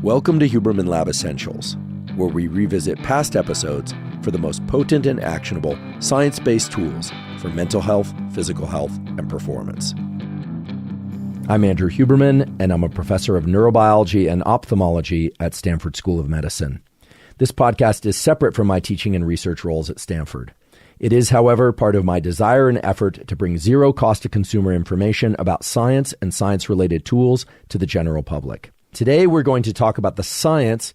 Welcome to Huberman Lab Essentials, where we revisit past episodes for the most potent and actionable science-based tools for mental health, physical health, and performance. I'm Andrew Huberman, and I'm a professor of neurobiology and ophthalmology at Stanford School of Medicine. This podcast is separate from my teaching and research roles at Stanford. It is, however, part of my desire and effort to bring zero cost to consumer information about science and science-related tools to the general public. Today, we're going to talk about the science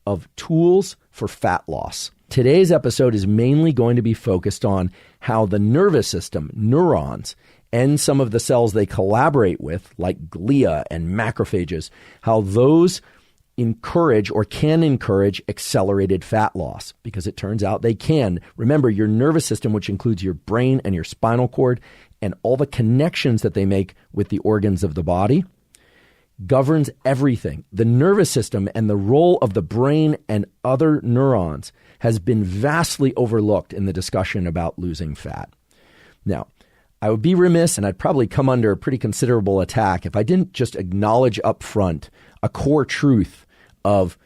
of tools for fat loss. Today's episode is mainly going to be focused on how the nervous system, neurons, and some of the cells they collaborate with, like glia and macrophages, how those encourage or can encourage accelerated fat loss, because it turns out they can. Remember, your nervous system, which includes your brain and your spinal cord and all the connections that they make with the organs of the body, governs everything. The nervous system and the role of the brain and other neurons has been vastly overlooked in the discussion about losing fat. Now, I would be remiss, and I'd probably come under a pretty considerable attack if I didn't just acknowledge up front a core truth of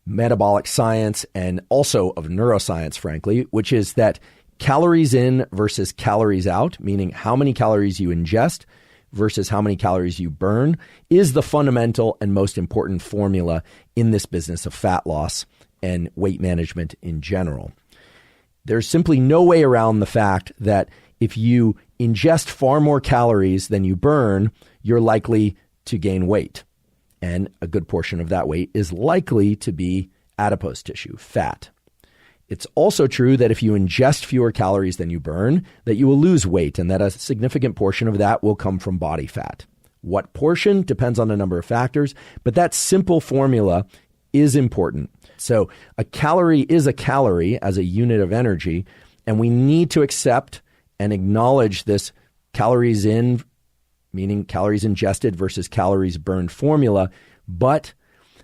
metabolic science and also of neuroscience, frankly, which is that calories in versus calories out, meaning how many calories you ingest versus how many calories you burn, is the fundamental and most important formula in this business of fat loss and weight management in general. There's simply no way around the fact that if you ingest far more calories than you burn, you're likely to gain weight. And a good portion of that weight is likely to be adipose tissue, fat. It's also true that if you ingest fewer calories than you burn, that you will lose weight, and that a significant portion of that will come from body fat. What portion depends on a number of factors, but that simple formula is important. So a calorie is a calorie as a unit of energy, and we need to accept and acknowledge this calories in, meaning calories ingested versus calories burned formula, but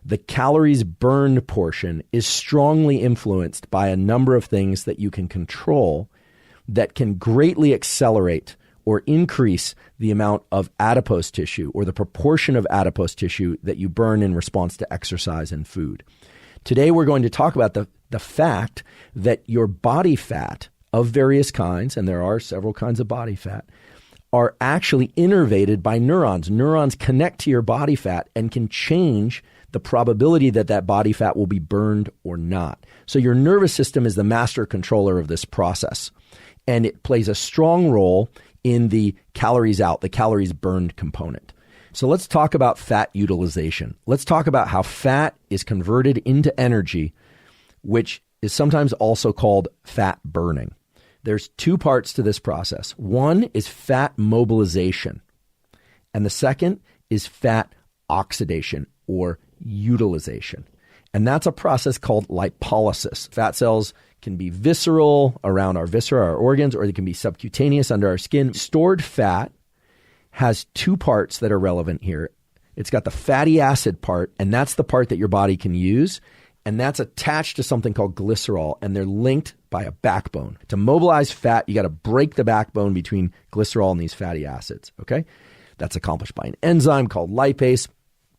the calories burned portion is strongly influenced by a number of things that you can control that can greatly accelerate or increase the amount of adipose tissue or the proportion of adipose tissue that you burn in response to exercise and food. Today, we're going to talk about the fact that your body fat of various kinds, and there are several kinds of body fat, are actually innervated by neurons. Neurons connect to your body fat and can change the probability that that body fat will be burned or not. So your nervous system is the master controller of this process, and it plays a strong role in the calories out, the calories burned component. So let's talk about fat utilization. Let's talk about how fat is converted into energy, which is sometimes also called fat burning. There's two parts to this process. One is fat mobilization, and the second is fat oxidation or utilization. And that's a process called lipolysis. Fat cells can be visceral around our viscera, our organs, or they can be subcutaneous under our skin. Stored fat has two parts that are relevant here. It's got the fatty acid part, and that's the part that your body can use. And that's attached to something called glycerol, and they're linked by a backbone. To mobilize fat, you got to break the backbone between glycerol and these fatty acids, okay? That's accomplished by an enzyme called lipase,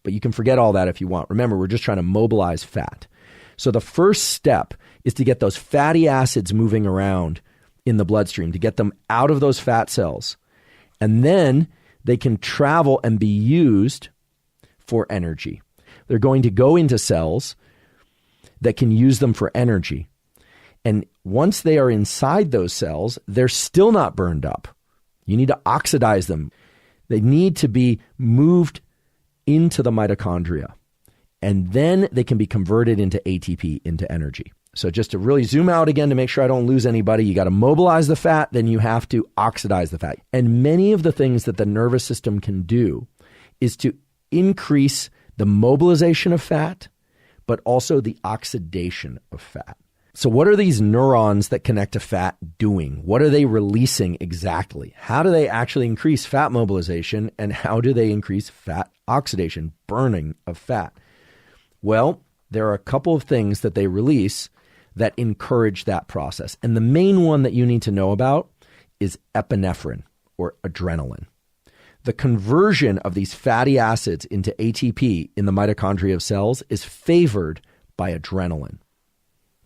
but you can forget all that if you want. Remember, we're just trying to mobilize fat. So the first step is to get those fatty acids moving around in the bloodstream, to get them out of those fat cells. And then they can travel and be used for energy. They're going to go into cells that can use them for energy. And once they are inside those cells, they're still not burned up. You need to oxidize them. They need to be moved into the mitochondria. And then they can be converted into ATP, into energy. So just to really zoom out again to make sure I don't lose anybody, you got to mobilize the fat, then you have to oxidize the fat. And many of the things that the nervous system can do is to increase the mobilization of fat, but also the oxidation of fat. So what are these neurons that connect to fat doing? What are they releasing exactly? How do they actually increase fat mobilization, and how do they increase fat oxidation, burning of fat? Well, there are a couple of things that they release that encourage that process. And the main one that you need to know about is epinephrine or adrenaline. the conversion of these fatty acids into ATP in the mitochondria of cells is favored by adrenaline.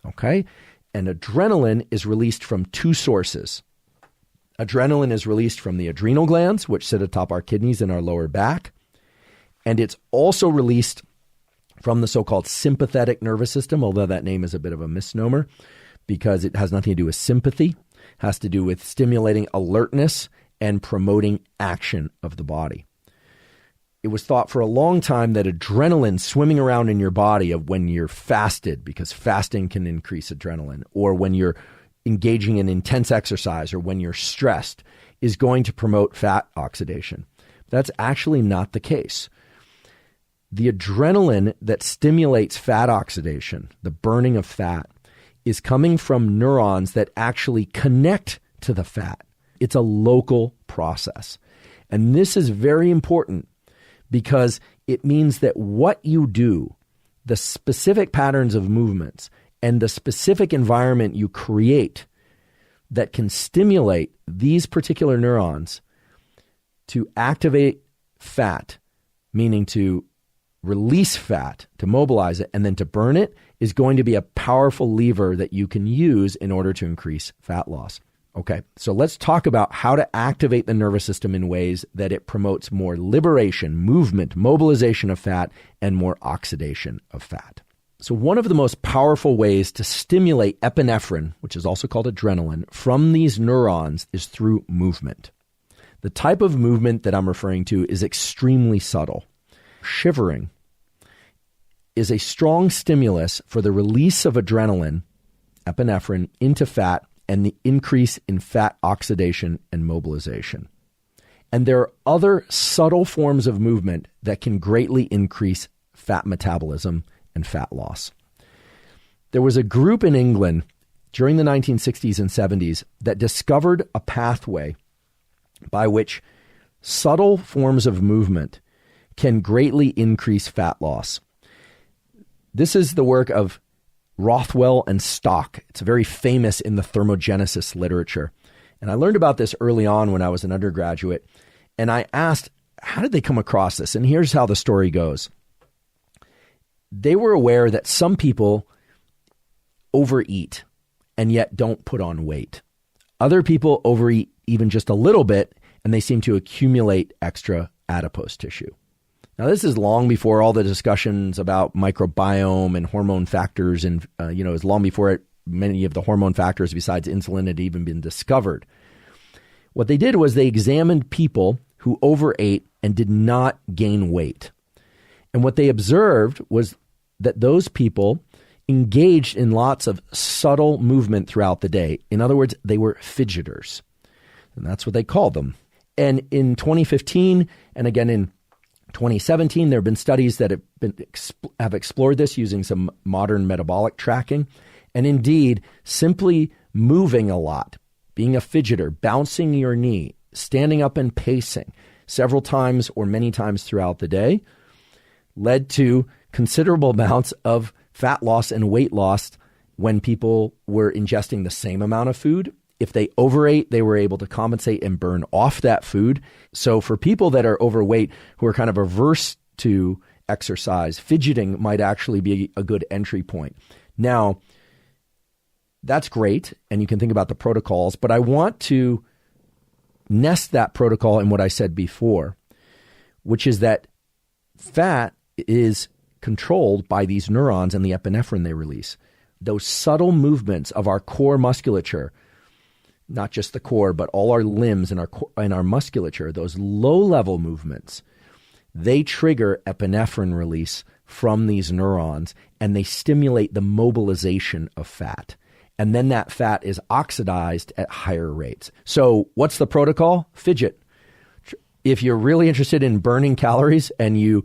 Okay? And adrenaline is released from two sources. Adrenaline is released from the adrenal glands, which sit atop our kidneys and our lower back. And it's also released from the so-called sympathetic nervous system, although that name is a bit of a misnomer because it has nothing to do with sympathy. It has to do with stimulating alertness and promoting action of the body. It was thought for a long time that adrenaline swimming around in your body of when you're fasted, because fasting can increase adrenaline, or when you're engaging in intense exercise, or when you're stressed, is going to promote fat oxidation. That's actually not the case. The adrenaline that stimulates fat oxidation, the burning of fat, is coming from neurons that actually connect to the fat. It's a local process. And this is very important because it means that what you do, the specific patterns of movements, and the specific environment you create that can stimulate these particular neurons to activate fat, meaning to release fat, to mobilize it, and then to burn it, is going to be a powerful lever that you can use in order to increase fat loss. Okay, so let's talk about how to activate the nervous system in ways that it promotes more liberation, movement, mobilization of fat, and more oxidation of fat. So one of the most powerful ways to stimulate epinephrine, which is also called adrenaline, from these neurons is through movement. The type of movement that I'm referring to is extremely subtle. Shivering is a strong stimulus for the release of adrenaline, epinephrine, into fat and the increase in fat oxidation and mobilization. And there are other subtle forms of movement that can greatly increase fat metabolism and fat loss. There was a group in England during the 1960s and 70s that discovered a pathway by which subtle forms of movement can greatly increase fat loss. This is the work of Rothwell and Stock. It's very famous in the thermogenesis literature. And I learned about this early on when I was an undergraduate. And I asked, how did they come across this? And here's how the story goes. They were aware that some people overeat and yet don't put on weight. Other people overeat even just a little bit, and they seem to accumulate extra adipose tissue. Now, this is long before all the discussions about microbiome and hormone factors, and is long before many of the hormone factors besides insulin had even been discovered. What they did was they examined people who overate and did not gain weight. And what they observed was that those people engaged in lots of subtle movement throughout the day. In other words, they were fidgeters. And that's what they called them. And in 2015, and again in 2017, there have been studies that have explored this using some modern metabolic tracking. And indeed, simply moving a lot, being a fidgeter, bouncing your knee, standing up and pacing several times or many times throughout the day led to considerable amounts of fat loss and weight loss when people were ingesting the same amount of food. If they overate, they were able to compensate and burn off that food. So for people that are overweight who are kind of averse to exercise, fidgeting might actually be a good entry point. Now, that's great, and you can think about the protocols, but I want to nest that protocol in what I said before, which is that fat is controlled by these neurons and the epinephrine they release. Those subtle movements of our core musculature, not just the core, but all our limbs and our musculature, those low-level movements, they trigger epinephrine release from these neurons, and they stimulate the mobilization of fat. And then that fat is oxidized at higher rates. So what's the protocol? Fidget. If you're really interested in burning calories and you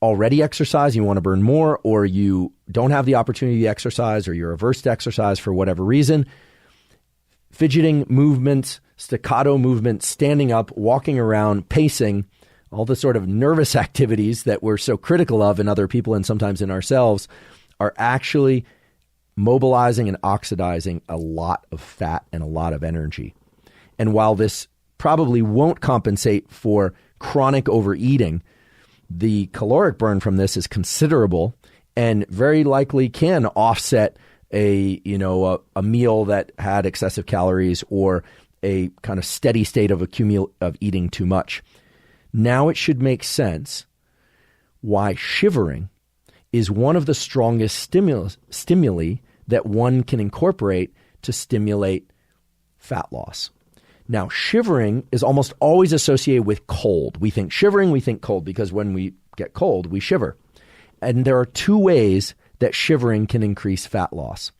already exercise, you want to burn more, or you don't have the opportunity to exercise, or you're averse to exercise for whatever reason, fidgeting movements, staccato movements, standing up, walking around, pacing, all the sort of nervous activities that we're so critical of in other people and sometimes in ourselves are actually mobilizing and oxidizing a lot of fat and a lot of energy. And while this probably won't compensate for chronic overeating, the caloric burn from this is considerable and very likely can offset a meal that had excessive calories or a kind of steady state of eating too much. Now it should make sense why shivering is one of the strongest stimuli that one can incorporate to stimulate fat loss. Now, shivering is almost always associated with cold. We think shivering, we think cold, because when we get cold, we shiver. And there are two ways that shivering can increase fat loss.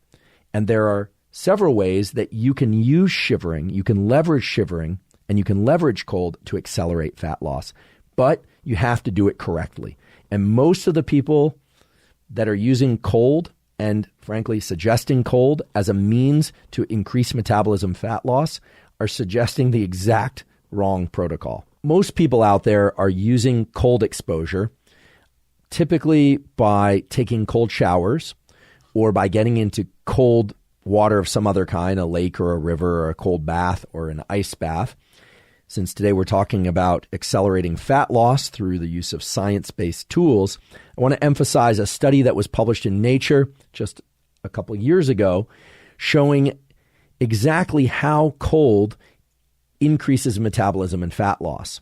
And there are several ways that you can use shivering, you can leverage shivering, and you can leverage cold to accelerate fat loss. But you have to do it correctly. And most of the people that are using cold and, frankly, suggesting cold as a means to increase metabolism fat loss are suggesting the exact wrong protocol. Most people out there are using cold exposure, typically by taking cold showers or by getting into cold water of some other kind, a lake or a river or a cold bath or an ice bath. Since today we're talking about accelerating fat loss through the use of science-based tools, I want to emphasize a study that was published in Nature just a couple of years ago showing exactly how cold increases metabolism and fat loss.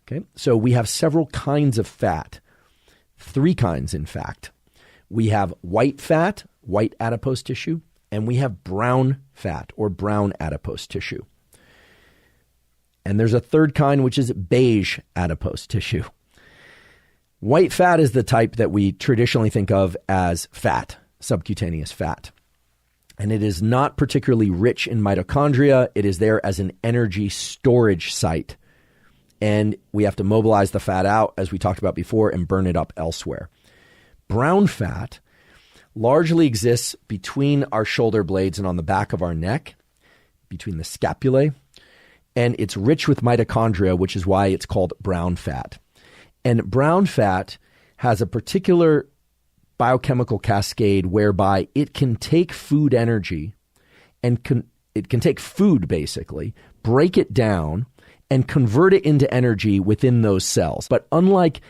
Okay, so we have several kinds of fat, 3 kinds in fact. We have white fat, white adipose tissue, and we have brown fat or brown adipose tissue. And there's a third kind, which is beige adipose tissue. White fat is the type that we traditionally think of as fat, subcutaneous fat. And it is not particularly rich in mitochondria. It is there as an energy storage site. And we have to mobilize the fat out, as we talked about before, and burn it up elsewhere. Brown fat largely exists between our shoulder blades and on the back of our neck, between the scapulae. And it's rich with mitochondria, which is why it's called brown fat. And brown fat has a particular biochemical cascade whereby it can take food energy and it can take food basically, break it down and convert it into energy within those cells. But unlike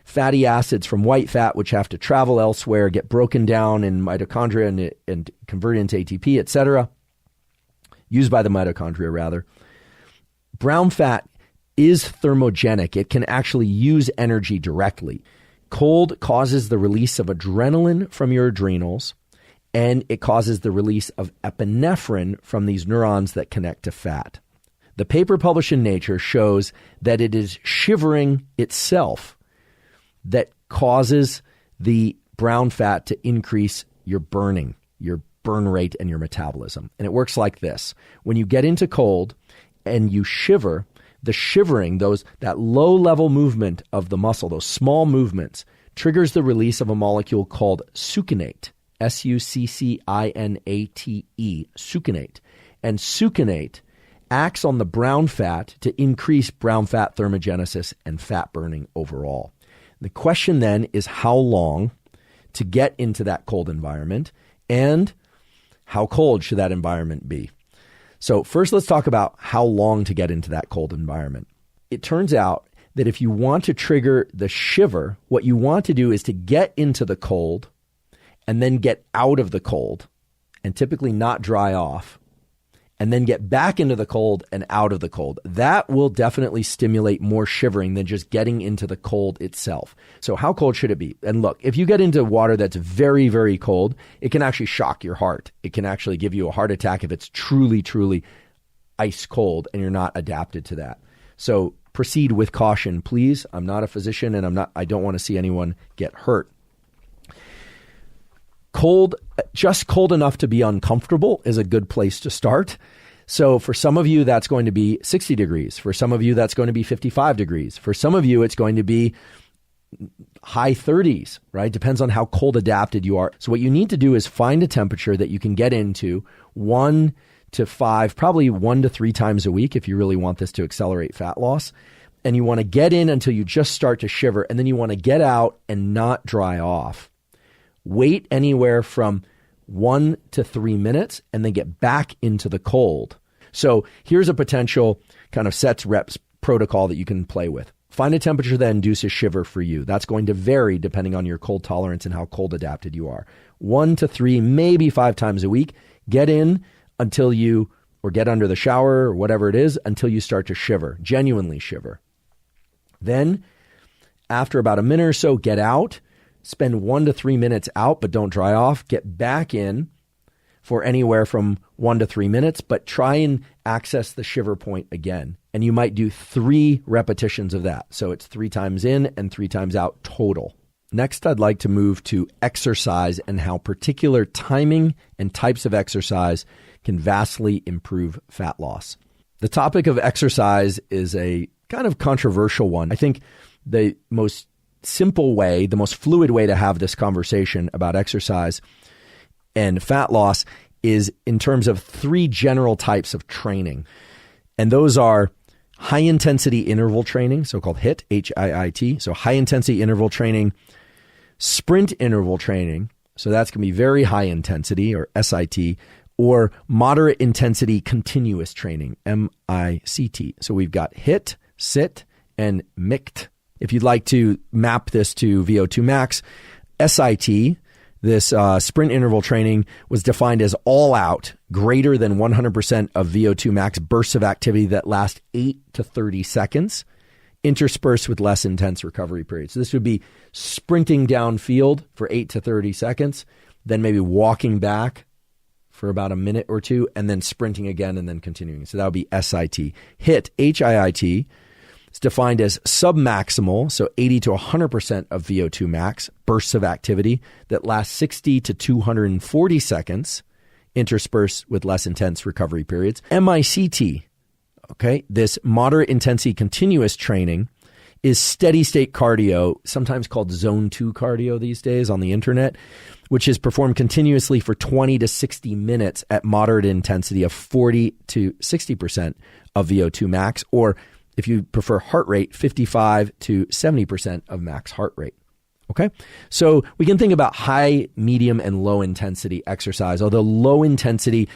fatty acids from white fat, which have to travel elsewhere, get broken down in mitochondria and converted into ATP, etc., used by the mitochondria rather, brown fat is thermogenic. It can actually use energy directly. Cold causes the release of adrenaline from your adrenals, and it causes the release of epinephrine from these neurons that connect to fat. The paper published in Nature shows that it is shivering itself that causes the brown fat to increase your burning, your burn rate, and your metabolism. And it works like this. When you get into cold and you shiver, the shivering, that low-level movement of the muscle, those small movements, triggers the release of a molecule called succinate, succinate, succinate. And succinate acts on the brown fat to increase brown fat thermogenesis and fat burning overall. The question then is how long to get into that cold environment, and how cold should that environment be? So first, let's talk about how long to get into that cold environment. It turns out that if you want to trigger the shiver, what you want to do is to get into the cold and then get out of the cold and typically not dry off, and then get back into the cold and out of the cold. That will definitely stimulate more shivering than just getting into the cold itself. So how cold should it be? And look, if you get into water that's very, very cold, it can actually shock your heart. It can actually give you a heart attack if it's truly, truly ice cold and you're not adapted to that. So proceed with caution, please. I'm not a physician and I don't want to see anyone get hurt. Cold, just cold enough to be uncomfortable is a good place to start. So for some of you, that's going to be 60 degrees. For some of you, that's going to be 55 degrees. For some of you, it's going to be high 30s, right? Depends on how cold adapted you are. So what you need to do is find a temperature that you can get into 1 to 5, probably 1 to 3 times a week if you really want this to accelerate fat loss. And you want to get in until you just start to shiver, and then you want to get out and not dry off. Wait anywhere from 1 to 3 minutes and then get back into the cold. So here's a potential kind of sets reps protocol that you can play with. Find a temperature that induces shiver for you. That's going to vary depending on your cold tolerance and how cold adapted you are. 1 to 3, maybe 5 times a week. Get in until you, or get under the shower or whatever it is, until you start to shiver, genuinely shiver. Then, after about a minute or so, get out. Spend 1 to 3 minutes out, but don't dry off. Get back in for anywhere from 1 to 3 minutes, but try and access the shiver point again. And you might do 3 repetitions of that. So it's 3 times in and 3 times out total. Next, I'd like to move to exercise and how particular timing and types of exercise can vastly improve fat loss. The topic of exercise is a kind of controversial one. I think the most simple way, the most fluid way to have this conversation about exercise and fat loss is in terms of 3 general types of training. And those are high intensity interval training, so-called HIIT, H-I-I-T. So high intensity interval training, sprint interval training. So that's going to be very high intensity, or SIT, or moderate intensity continuous training, MICT. So we've got HIIT, SIT, and MICT. If you'd like to map this to VO2 max, SIT, this sprint interval training, was defined as all out, greater than 100% of VO2 max bursts of activity that last 8 to 30 seconds, interspersed with less intense recovery periods. So this would be sprinting downfield for 8 to 30 seconds, then maybe walking back for about a minute or two, and then sprinting again and then continuing. So that would be SIT. HIIT, H-I-I-T, is defined as submaximal, so 80 to 100% of VO2 max bursts of activity that last 60 to 240 seconds, interspersed with less intense recovery periods. MICT, okay, this moderate intensity continuous training, is steady state cardio, sometimes called zone 2 cardio these days on the internet, which is performed continuously for 20 to 60 minutes at moderate intensity of 40 to 60% of VO2 max, or if you prefer heart rate, 55 to 70% of max heart rate. Okay, so we can think about high, medium, and low intensity exercise, although low intensity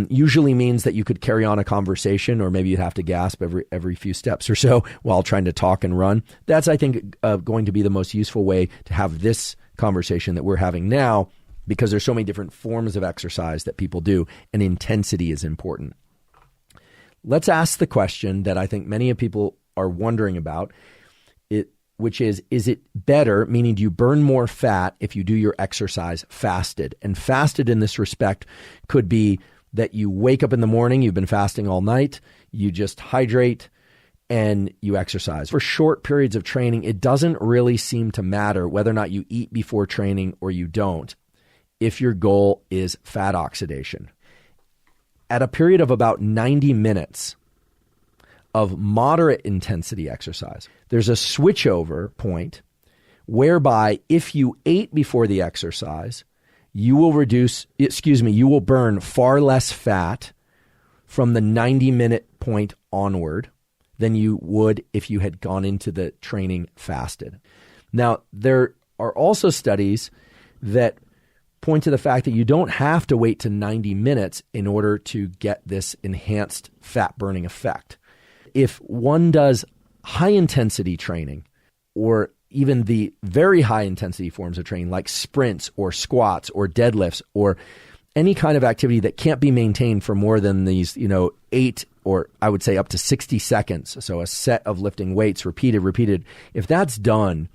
usually means that you could carry on a conversation, or maybe you'd have to gasp every few steps or so while trying to talk and run. That's, I think, going to be the most useful way to have this conversation that we're having now, because there's so many different forms of exercise that people do, and intensity is important. Let's ask the question that I think many people are wondering about, which is it better, meaning do you burn more fat if you do your exercise fasted? And fasted in this respect could be that you wake up in the morning, you've been fasting all night, you just hydrate, and you exercise. For short periods of training, it doesn't really seem to matter whether or not you eat before training or you don't, if your goal is fat oxidation. At a period of about 90 minutes of moderate intensity exercise, there's a switchover point whereby if you ate before the exercise, you will burn far less fat from the 90-minute point onward than you would if you had gone into the training fasted. Now, there are also studies that point to the fact that you don't have to wait to 90 minutes in order to get this enhanced fat burning effect. If one does high intensity training, or even the very high intensity forms of training like sprints or squats or deadlifts, or any kind of activity that can't be maintained for more than these, 8 or I would say up to 60 seconds. So a set of lifting weights repeated. If that's done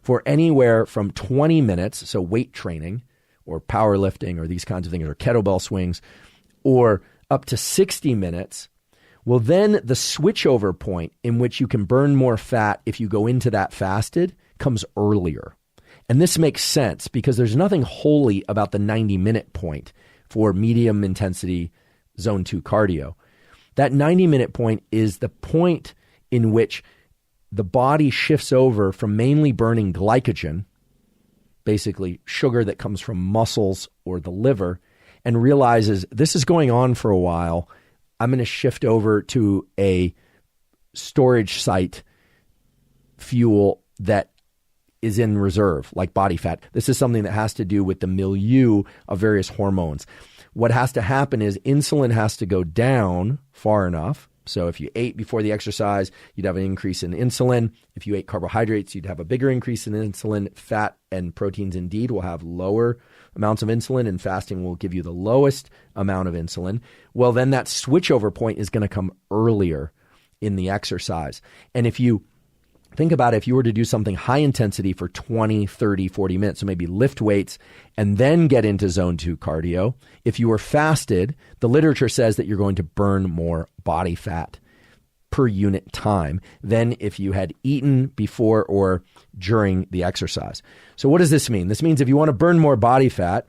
for anywhere from 20 minutes, so weight training or powerlifting or these kinds of things, or kettlebell swings, or up to 60 minutes, well, then the switchover point in which you can burn more fat if you go into that fasted comes earlier. And this makes sense because there's nothing holy about the 90-minute point for medium intensity zone 2 cardio. That 90-minute point is the point in which the body shifts over from mainly burning glycogen, basically sugar that comes from muscles or the liver, and realizes this is going on for a while. I'm going to shift over to a storage site fuel that is in reserve, like body fat. This is something that has to do with the milieu of various hormones. What has to happen is insulin has to go down far enough, So if you ate before the exercise, you'd have an increase in insulin. If you ate carbohydrates, you'd have a bigger increase in insulin. Fat and proteins indeed will have lower amounts of insulin, and fasting will give you the lowest amount of insulin. Well, then that switchover point is going to come earlier in the exercise. And if you think about it, if you were to do something high intensity for 20, 30, 40 minutes, so maybe lift weights and then get into zone 2 cardio, if you were fasted, the literature says that you're going to burn more body fat per unit time than if you had eaten before or during the exercise. So what does this mean? This means if you want to burn more body fat,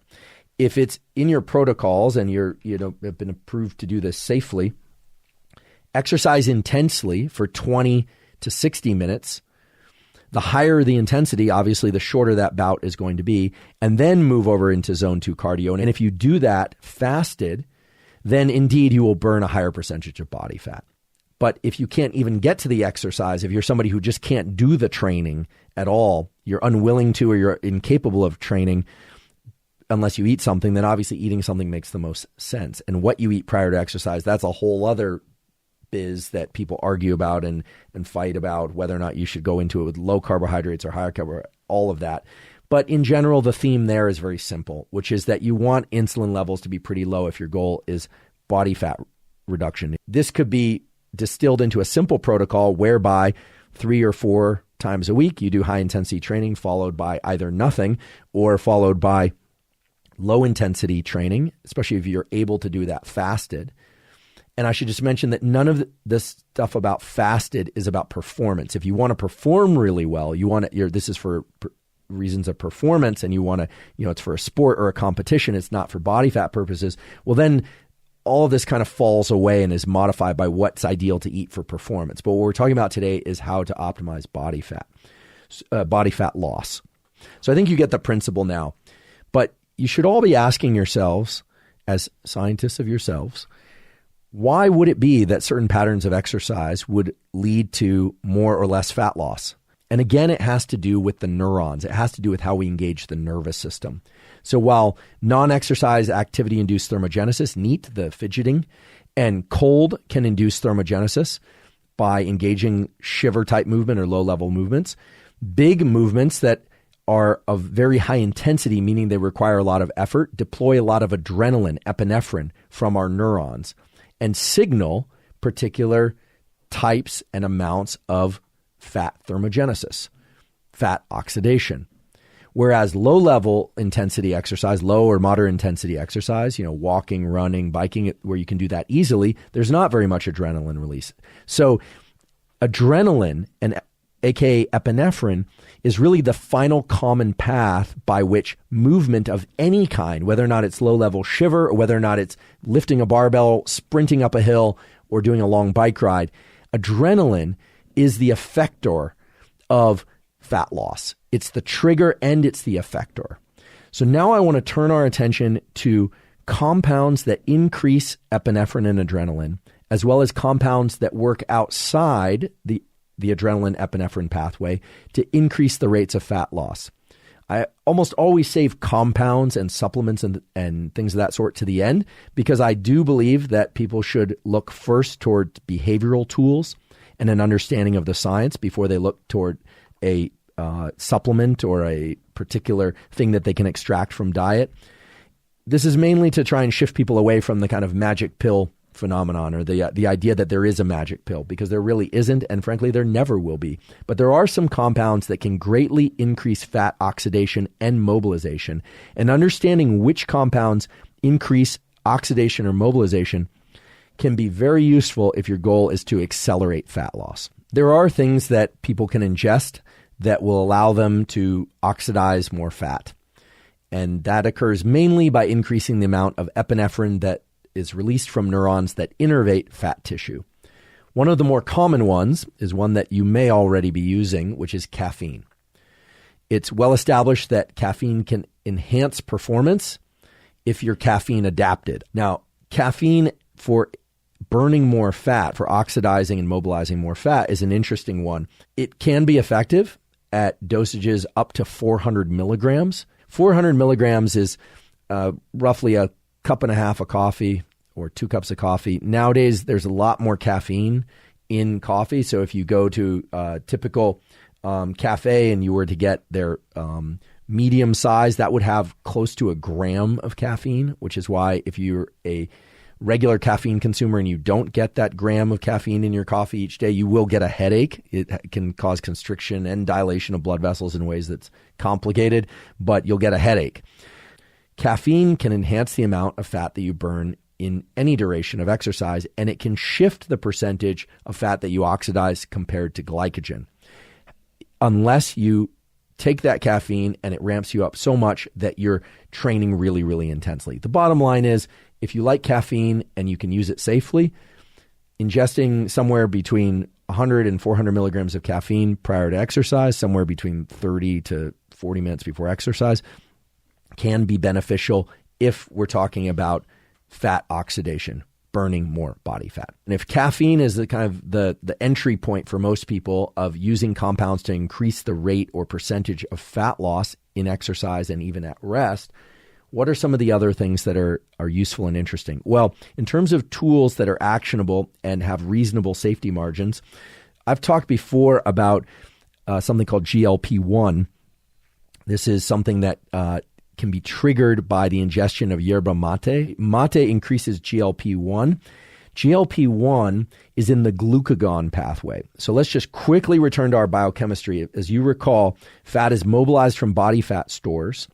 if it's in your protocols and have been approved to do this safely, exercise intensely for 20 to 60 minutes. The higher the intensity, obviously, the shorter that bout is going to be, and then move over into zone 2 cardio. And if you do that fasted, then indeed you will burn a higher percentage of body fat. But if you can't even get to the exercise, if you're somebody who just can't do the training at all, you're unwilling to or you're incapable of training unless you eat something, then obviously eating something makes the most sense. And what you eat prior to exercise, that's a whole other biz that people argue about and fight about whether or not you should go into it with low carbohydrates or higher carbohydrates, all of that. But in general, the theme there is very simple, which is that you want insulin levels to be pretty low if your goal is body fat reduction. This could be distilled into a simple protocol whereby 3 or 4 times a week you do high intensity training followed by either nothing or followed by low intensity training, especially if you're able to do that fasted. And I should just mention that none of this stuff about fasted is about performance. If you want to perform really well, this is for reasons of performance and you want to, it's for a sport or a competition, it's not for body fat purposes. Well, then all of this kind of falls away and is modified by what's ideal to eat for performance. But what we're talking about today is how to optimize body fat loss. So I think you get the principle now. But you should all be asking yourselves, as scientists of yourselves, why would it be that certain patterns of exercise would lead to more or less fat loss? And again, it has to do with the neurons. It has to do with how we engage the nervous system. So while non-exercise activity-induced thermogenesis, NEAT, the fidgeting, and cold can induce thermogenesis by engaging shiver-type movement or low-level movements, big movements that are of very high intensity, meaning they require a lot of effort, deploy a lot of adrenaline, epinephrine from our neurons, and signal particular types and amounts of fat thermogenesis, fat oxidation. Whereas low-level intensity exercise, low or moderate intensity exercise, walking, running, biking, where you can do that easily, there's not very much adrenaline release. So adrenaline, and aka epinephrine, is really the final common path by which movement of any kind, whether or not it's low-level shiver or whether or not it's lifting a barbell, sprinting up a hill, or doing a long bike ride, adrenaline is the effector of fat loss. It's the trigger and it's the effector. So now I want to turn our attention to compounds that increase epinephrine and adrenaline, as well as compounds that work outside the adrenaline epinephrine pathway to increase the rates of fat loss. I almost always save compounds and supplements and things of that sort to the end because I do believe that people should look first toward behavioral tools and an understanding of the science before they look toward a supplement or a particular thing that they can extract from diet. This is mainly to try and shift people away from the kind of magic pill phenomenon or the idea that there is a magic pill, because there really isn't, and frankly, there never will be. But there are some compounds that can greatly increase fat oxidation and mobilization, and understanding which compounds increase oxidation or mobilization can be very useful if your goal is to accelerate fat loss. There are things that people can ingest that will allow them to oxidize more fat, and that occurs mainly by increasing the amount of epinephrine that is released from neurons that innervate fat tissue. One of the more common ones is one that you may already be using, which is caffeine. It's well established that caffeine can enhance performance if you're caffeine adapted. Now, caffeine for burning more fat, for oxidizing and mobilizing more fat, is an interesting one. It can be effective at dosages up to 400 milligrams. 400 milligrams is roughly a cup and a half of coffee or 2 cups of coffee. Nowadays, there's a lot more caffeine in coffee. So if you go to a typical cafe and you were to get their medium size, that would have close to a gram of caffeine, which is why if you're a regular caffeine consumer and you don't get that gram of caffeine in your coffee each day, you will get a headache. It can cause constriction and dilation of blood vessels in ways that's complicated, but you'll get a headache. Caffeine can enhance the amount of fat that you burn in any duration of exercise, and it can shift the percentage of fat that you oxidize compared to glycogen, unless you take that caffeine and it ramps you up so much that you're training really, really intensely. The bottom line is, if you like caffeine and you can use it safely, ingesting somewhere between 100 and 400 milligrams of caffeine prior to exercise, somewhere between 30 to 40 minutes before exercise, can be beneficial if we're talking about fat oxidation, burning more body fat. And if caffeine is the kind of the entry point for most people of using compounds to increase the rate or percentage of fat loss in exercise and even at rest, what are some of the other things that are useful and interesting? Well, in terms of tools that are actionable and have reasonable safety margins, I've talked before about something called GLP-1. This is something that can be triggered by the ingestion of yerba mate. Mate increases GLP-1. GLP-1 is in the glucagon pathway. So let's just quickly return to our biochemistry. As you recall, fat is mobilized from body fat stores,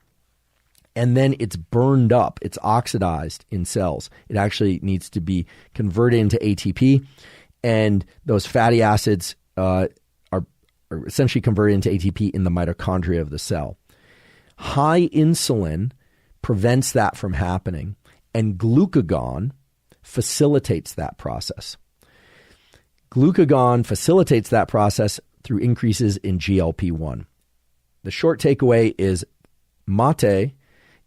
and then it's burned up, it's oxidized in cells. It actually needs to be converted into ATP, and those fatty acids are essentially converted into ATP in the mitochondria of the cell. High insulin prevents that from happening, and glucagon facilitates that process. Glucagon facilitates that process through increases in GLP-1. The short takeaway is mate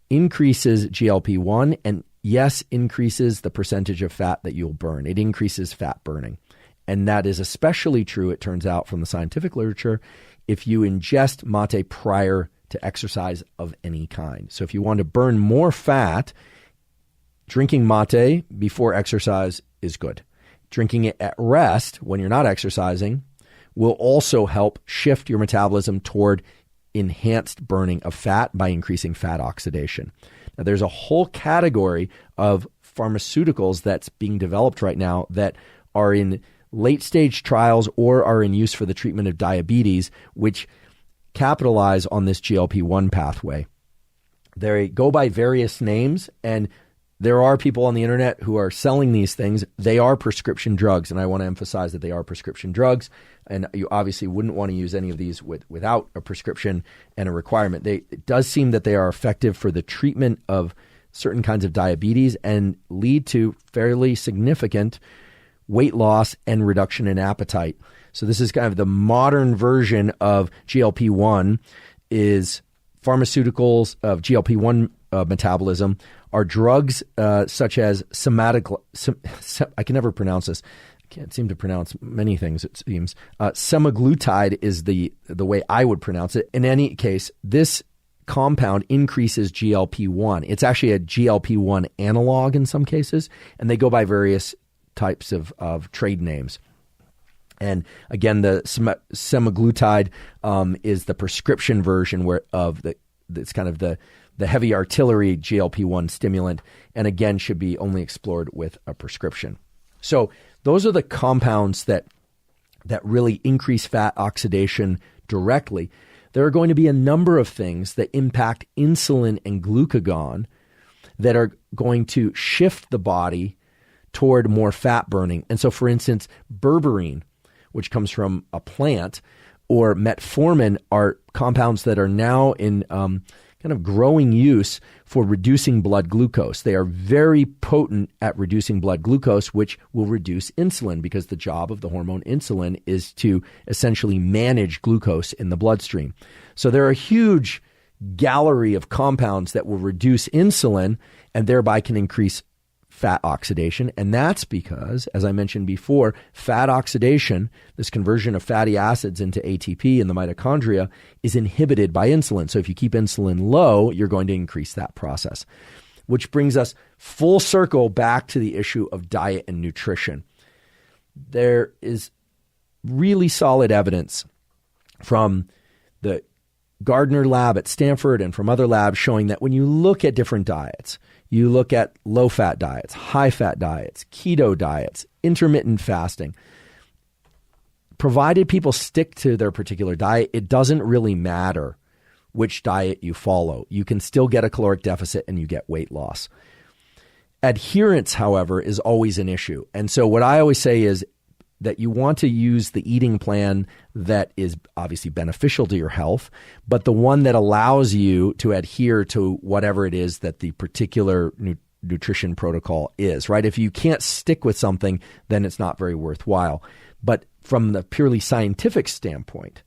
increases GLP-1 and, yes, increases the percentage of fat that you'll burn. It increases fat burning. And that is especially true, it turns out, from the scientific literature, if you ingest mate prior to exercise of any kind. So if you want to burn more fat, drinking mate before exercise is good. Drinking it at rest when you're not exercising will also help shift your metabolism toward enhanced burning of fat by increasing fat oxidation. Now, there's a whole category of pharmaceuticals that's being developed right now that are in late stage trials or are in use for the treatment of diabetes, which capitalize on this GLP-1 pathway. They go by various names, and there are people on the internet who are selling these things. They are prescription drugs, and I want to emphasize that they are prescription drugs, and you obviously wouldn't want to use any of these without a prescription and a requirement. It does seem that they are effective for the treatment of certain kinds of diabetes and lead to fairly significant weight loss and reduction in appetite. So this is kind of the modern version of GLP-1 is pharmaceuticals of GLP-1 metabolism are drugs such as I can never pronounce this. I can't seem to pronounce many things, it seems. Semaglutide is the way I would pronounce it. In any case, this compound increases GLP-1. It's actually a GLP-1 analog in some cases, and they go by various types of trade names. And again, the semaglutide is the prescription version it's kind of the heavy artillery GLP-1 stimulant, and again should be only explored with a prescription. So those are the compounds that really increase fat oxidation directly. There are going to be a number of things that impact insulin and glucagon that are going to shift the body toward more fat burning. And so, for instance, berberine, which comes from a plant, or metformin are compounds that are now in kind of growing use for reducing blood glucose. They are very potent at reducing blood glucose, which will reduce insulin, because the job of the hormone insulin is to essentially manage glucose in the bloodstream. So there are a huge gallery of compounds that will reduce insulin and thereby can increase fat oxidation. And that's because, as I mentioned before, fat oxidation, this conversion of fatty acids into ATP in the mitochondria, is inhibited by insulin. So if you keep insulin low, you're going to increase that process. which brings us full circle back to the issue of diet and nutrition. There is really solid evidence from the Gardner lab at Stanford and from other labs showing that when you look at different diets, you look at low-fat diets, high-fat diets, keto diets, intermittent fasting, provided people stick to their particular diet, it doesn't really matter which diet you follow. You can still get a caloric deficit and you get weight loss. Adherence, however, is always an issue. And so what I always say is that you want to use the eating plan that is obviously beneficial to your health, but the one that allows you to adhere to whatever it is that the particular nutrition protocol is, right? If you can't stick with something, then it's not very worthwhile. But from the purely scientific standpoint,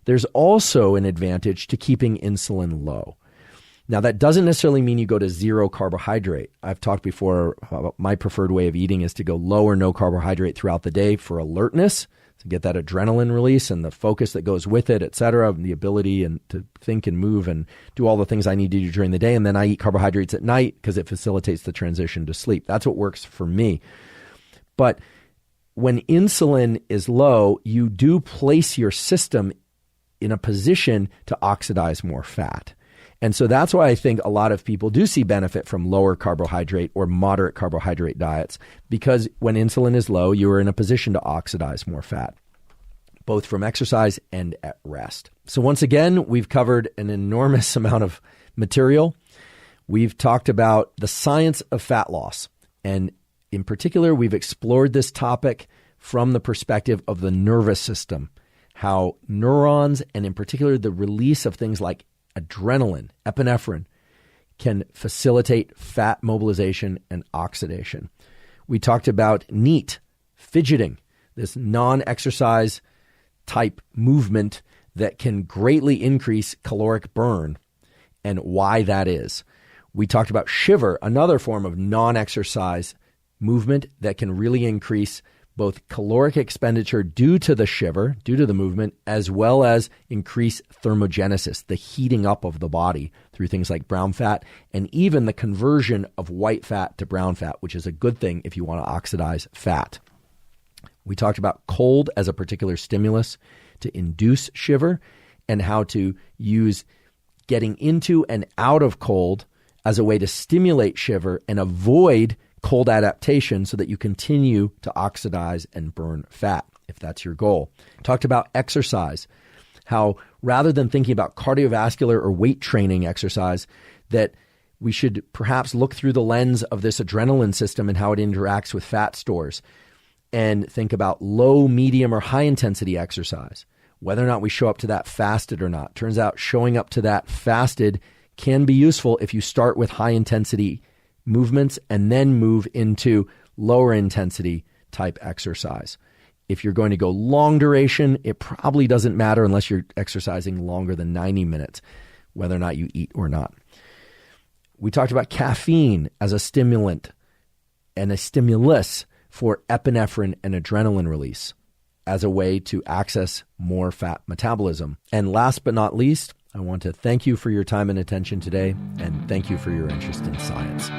there's also an advantage to keeping insulin low. Now, that doesn't necessarily mean you go to zero carbohydrate. I've talked before about my preferred way of eating is to go low or no carbohydrate throughout the day for alertness, to get that adrenaline release and the focus that goes with it, et cetera, and the ability and to think and move and do all the things I need to do during the day. And then I eat carbohydrates at night because it facilitates the transition to sleep. That's what works for me. But when insulin is low, you do place your system in a position to oxidize more fat. And so that's why I think a lot of people do see benefit from lower carbohydrate or moderate carbohydrate diets, because when insulin is low, you are in a position to oxidize more fat, both from exercise and at rest. So once again, we've covered an enormous amount of material. We've talked about the science of fat loss. And in particular, we've explored this topic from the perspective of the nervous system, how neurons, and in particular, the release of things like adrenaline, epinephrine, can facilitate fat mobilization and oxidation. We talked about NEAT, fidgeting, this non-exercise type movement that can greatly increase caloric burn and why that is. We talked about shiver, another form of non-exercise movement that can really increase both caloric expenditure due to the shiver, due to the movement, as well as increase thermogenesis, the heating up of the body through things like brown fat, and even the conversion of white fat to brown fat, which is a good thing if you want to oxidize fat. We talked about cold as a particular stimulus to induce shiver and how to use getting into and out of cold as a way to stimulate shiver and avoid cold adaptation so that you continue to oxidize and burn fat, if that's your goal. Talked about exercise, how rather than thinking about cardiovascular or weight training exercise, that we should perhaps look through the lens of this adrenaline system and how it interacts with fat stores and think about low, medium, or high intensity exercise, whether or not we show up to that fasted or not. Turns out showing up to that fasted can be useful if you start with high intensity movements and then move into lower intensity type exercise. If you're going to go long duration, it probably doesn't matter unless you're exercising longer than 90 minutes, whether or not you eat or not. We talked about caffeine as a stimulant and a stimulus for epinephrine and adrenaline release as a way to access more fat metabolism. And last but not least, I want to thank you for your time and attention today, and thank you for your interest in science.